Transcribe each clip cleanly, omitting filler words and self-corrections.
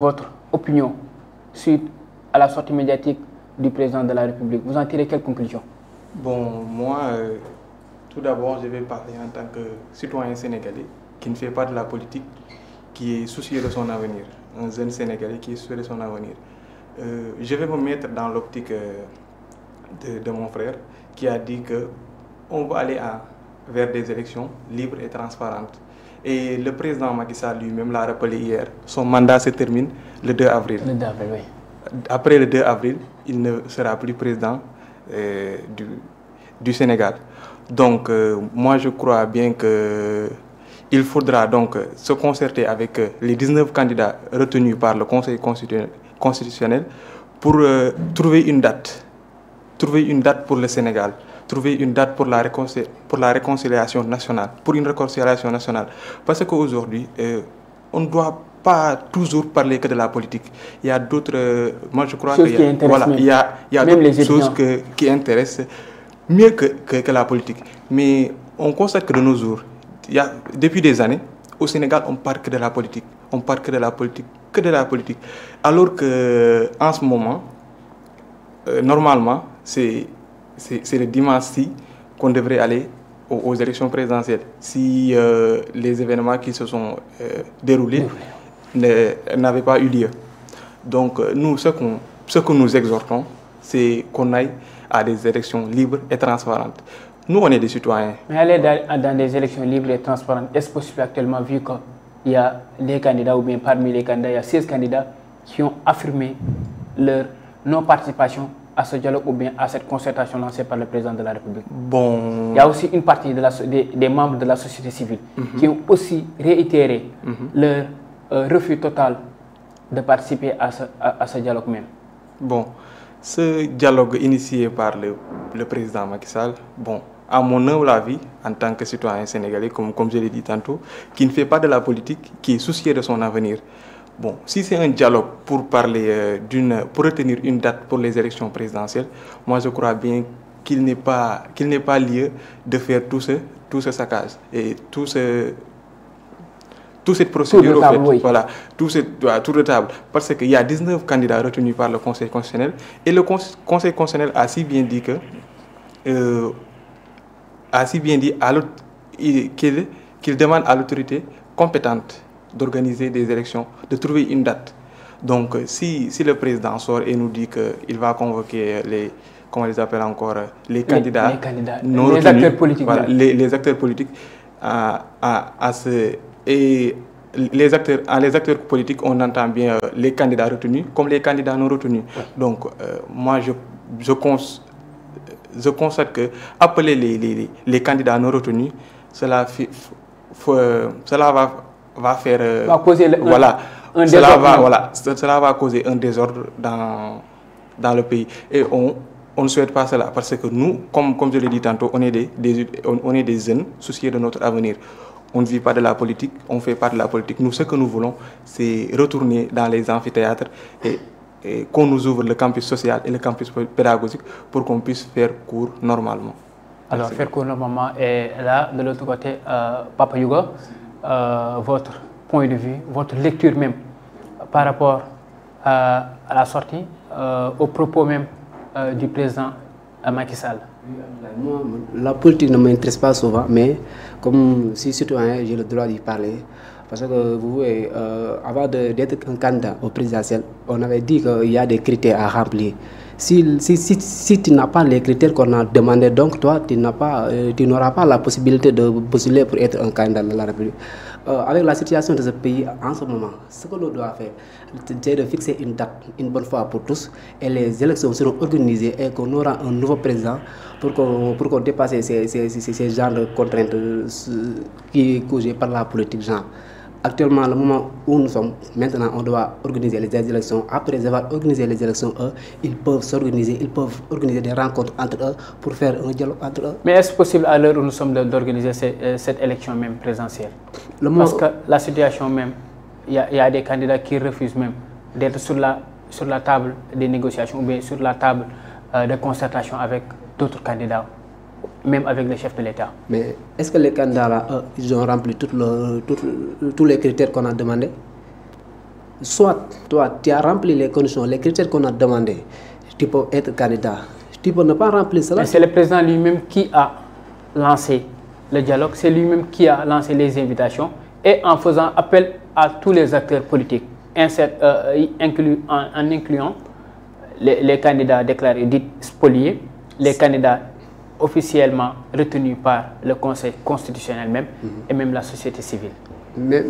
Votre opinion suite à la sortie médiatique du président de la République, vous en tirez quelle conclusion? Bon, moi, tout d'abord, je vais parler en tant que citoyen sénégalais qui ne fait pas de la politique, qui est soucieux de son avenir. Un jeune Sénégalais qui est soucieux de son avenir. Je vais me mettre dans l'optique de mon frère qui a dit qu'on va aller vers des élections libres et transparentes. Et le président Macky Sall lui-même l'a rappelé hier. Son mandat se termine le 2 avril. Le 2 avril, oui. Après le 2 avril, il ne sera plus président du Sénégal. Donc, moi, je crois bien qu'il faudra donc se concerter avec les 19 candidats retenus par le Conseil constitutionnel pour trouver une date pour le Sénégal, trouver une date pour la réconciliation nationale, pour une réconciliation nationale. Parce qu'aujourd'hui, on ne doit pas toujours parler que de la politique. Il y a d'autres... moi, je crois qu'il y a d'autres choses qui intéressent mieux que la politique. Mais on constate que de nos jours, depuis des années, au Sénégal, on parle que de la politique. On parle que de la politique, que de la politique. Alors qu'en ce moment, normalement, c'est le dimanche-ci qu'on devrait aller aux élections présidentielles. Si les événements qui se sont déroulés n'avaient pas eu lieu. Donc, nous, ce que nous exhortons, c'est qu'on aille à des élections libres et transparentes. Nous, on est des citoyens. Mais aller dans des élections libres et transparentes, est-ce possible actuellement, vu qu'il y a des candidats, ou bien parmi les candidats, il y a 16 candidats qui ont affirmé leur non-participation à ce dialogue ou bien à cette concertation lancée par le président de la République? Bon. Il y a aussi une partie des membres de la société civile qui ont aussi réitéré leur refus total de participer à ce dialogue même. Bon, ce dialogue initié par le président Macky Sall, bon, à mon humble avis, en tant que citoyen sénégalais, comme je l'ai dit tantôt, qui ne fait pas de la politique, qui est soucieux de son avenir. Bon, si c'est un dialogue pour parler pour retenir une date pour les élections présidentielles, moi je crois bien qu'il n'est pas lieu de faire tout ce saccage et toute cette procédure, table, oui. Voilà, tout de table. Parce qu'il y a 19 candidats retenus par le Conseil constitutionnel et le Conseil constitutionnel a si bien dit qu'il demande à l'autorité compétente d'organiser des élections, de trouver une date. Donc, si le président sort et nous dit qu'il va convoquer les candidats, les acteurs politiques. Voilà, les acteurs politiques, et les acteurs politiques, on entend bien les candidats retenus comme les candidats non retenus. Donc, moi, je constate que appeler les candidats non retenus, cela va faire cela va causer un désordre dans le pays et on ne souhaite pas cela parce que nous, comme je l'ai dit tantôt, on est des jeunes soucieux de notre avenir. On ne vit pas de la politique, on ne fait pas de la politique. Nous, ce que nous voulons, c'est retourner dans les amphithéâtres et qu'on nous ouvre le campus social et le campus pédagogique pour qu'on puisse faire cours normalement. Alors, faire cours normalement. Et là, de l'autre côté, Papa Youga, votre point de vue, votre lecture même par rapport à la sortie, aux propos même du président Macky Sall. Moi, la politique ne m'intéresse pas souvent, mais comme si citoyen, j'ai le droit d'y parler. Parce que vous voyez, avant d'être un candidat au présidentiel, on avait dit qu'il y a des critères à remplir. Si tu n'as pas les critères qu'on a demandé, donc toi, tu n'auras pas la possibilité de postuler pour être un candidat de la République. Avec la situation de ce pays en ce moment, ce que l'on doit faire, c'est de fixer une date, une bonne fois pour tous, et les élections seront organisées et qu'on aura un nouveau président pour qu'on dépasse ces genres de contraintes qui est causées par la politique genre. Actuellement, le moment où nous sommes, maintenant, on doit organiser les élections. Après avoir organisé les élections, ils peuvent s'organiser, ils peuvent organiser des rencontres entre eux pour faire un dialogue entre eux. Mais est-ce possible à l'heure où nous sommes d'organiser cette élection même présidentielle? Parce que la situation même, il y a des candidats qui refusent même d'être sur la table des négociations ou bien sur la table de concertation avec d'autres candidats, même avec le chef de l'État. Mais est-ce que les candidats là, ils ont rempli tous les critères qu'on a demandé? soit toi, tu as rempli les conditions, les critères qu'on a demandé, tu peux être candidat. Tu peux ne pas remplir cela. C'est le président lui-même qui a lancé le dialogue, c'est lui-même qui a lancé les invitations et en faisant appel à tous les acteurs politiques, en incluant les candidats déclarés dits spoliés, les candidats officiellement retenus par le Conseil constitutionnel même et même la société civile. Mais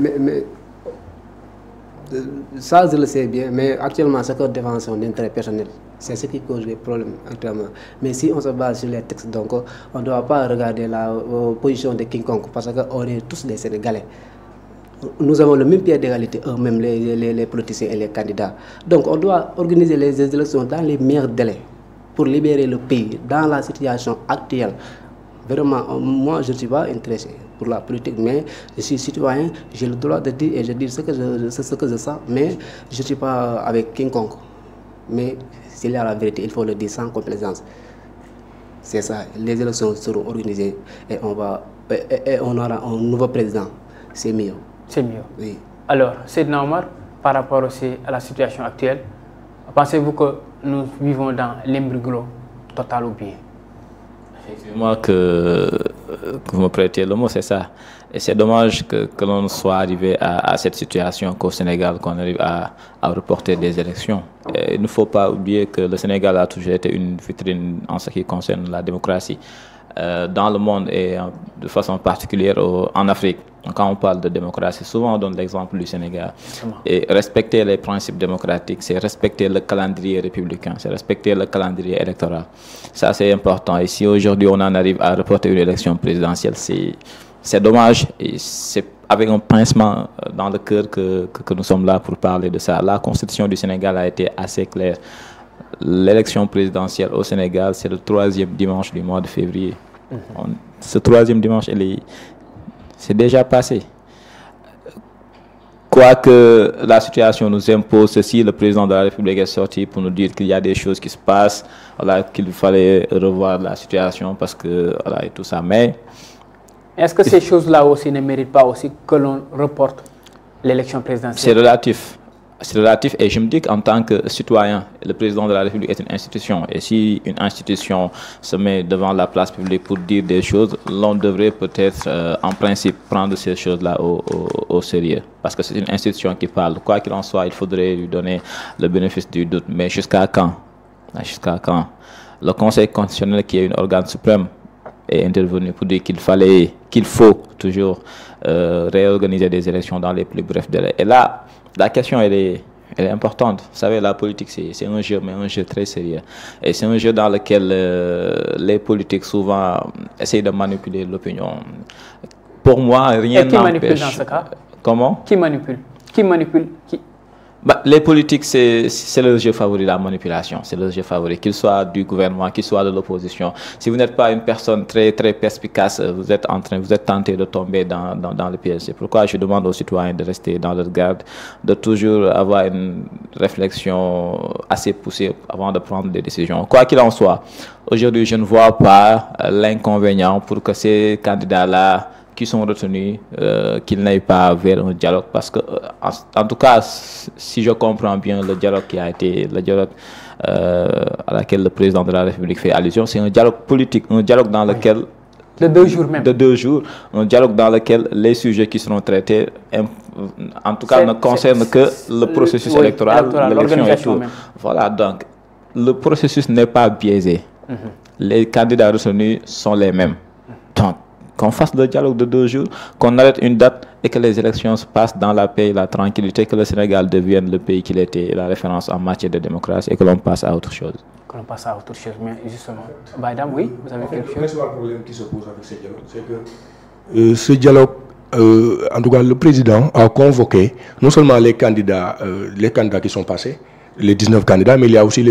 ça, je le sais bien, mais actuellement, c'est que défend son intérêt personnel. C'est ce qui cause les problèmes actuellement. Mais si on se base sur les textes, donc on ne doit pas regarder la position de quiconque parce qu'on est tous des Sénégalais. Nous avons le même pied d'égalité, eux-mêmes les politiciens et les candidats. Donc on doit organiser les élections dans les meilleurs délais pour libérer le pays dans la situation actuelle. Vraiment, moi je ne suis pas intéressé pour la politique, mais je suis citoyen, j'ai le droit de dire et je dis ce que je sens, mais je ne suis pas avec quiconque. Mais s'il y a la vérité, il faut le dire sans complaisance. C'est ça, les élections seront organisées et on aura un nouveau président. C'est mieux. C'est mieux. Oui. Alors, Seydina Omar, par rapport aussi à la situation actuelle, pensez-vous que nous vivons dans l'imbroglio total ou bien? Effectivement, que vous me prêtez le mot, c'est ça. Et c'est dommage que l'on soit arrivé à cette situation qu'au Sénégal, qu'on arrive à reporter des élections. Et il ne faut pas oublier que le Sénégal a toujours été une vitrine en ce qui concerne la démocratie. Dans le monde et de façon particulière en Afrique. Quand on parle de démocratie, souvent on donne l'exemple du Sénégal. Et respecter les principes démocratiques, c'est respecter le calendrier républicain, c'est respecter le calendrier électoral. Ça, c'est important. Et si aujourd'hui on en arrive à reporter une élection présidentielle, c'est dommage. Et c'est avec un pincement dans le cœur que nous sommes là pour parler de ça. La constitution du Sénégal a été assez claire. L'élection présidentielle au Sénégal, c'est le 3e dimanche du mois de février. Ce 3e dimanche, c'est déjà passé. Quoique la situation nous impose ceci, le président de la République est sorti pour nous dire qu'il y a des choses qui se passent, voilà, qu'il fallait revoir la situation parce que voilà, et tout ça. Mais est-ce que ces choses-là aussi ne méritent pas aussi que l'on reporte l'élection présidentielle? C'est relatif. C'est relatif et je me dis qu'en tant que citoyen, le président de la République est une institution. Et si une institution se met devant la place publique pour dire des choses, l'on devrait peut-être en principe prendre ces choses-là au sérieux. Parce que c'est une institution qui parle. Quoi qu'il en soit, il faudrait lui donner le bénéfice du doute. Mais jusqu'à quand? Jusqu'à quand? Le Conseil constitutionnel, qui est un organe suprême, est intervenu pour dire qu'il faut toujours réorganiser des élections dans les plus brefs délais. Et là, la question, elle est importante. Vous savez, la politique, c'est un jeu, mais un jeu très sérieux. Et c'est un jeu dans lequel les politiques, souvent, essayent de manipuler l'opinion. Pour moi, rien n'empêche... Et qui manipule dans ce cas? Comment? Qui manipule? Qui manipule? Qui... Les politiques, c'est le jeu favori, la manipulation. C'est le jeu favori, qu'il soit du gouvernement, qu'il soit de l'opposition. Si vous n'êtes pas une personne très perspicace, vous êtes tenté de tomber dans le piège. C'est pourquoi je demande aux citoyens de rester dans leur garde, de toujours avoir une réflexion assez poussée avant de prendre des décisions. Quoi qu'il en soit, aujourd'hui, je ne vois pas l'inconvénient pour que ces candidats-là qui sont retenus, qu'ils n'aillent pas vers un dialogue. Parce que, en tout cas, si je comprends bien le dialogue qui a été, le dialogue à laquelle le président de la République fait allusion, c'est un dialogue politique, un dialogue dans lequel... De 2 jours même. De 2 jours, un dialogue dans lequel les sujets qui seront traités, en tout cas, ne concernent que le processus électoral, l'élection et tout. Même. Voilà, donc, le processus n'est pas biaisé. Les candidats retenus sont les mêmes. Donc, qu'on fasse le dialogue de 2 jours, qu'on arrête une date et que les élections se passent dans la paix et la tranquillité, que le Sénégal devienne le pays qu'il était, la référence en matière de démocratie et que l'on passe à autre chose. Que l'on passe à autre chose, mais justement. Baïdam, oui, vous avez quelque chose? Le principal problème qui se pose avec ce dialogue, c'est que ce dialogue, en tout cas le président a convoqué non seulement les candidats qui sont passés, les 19 candidats, mais il y a aussi les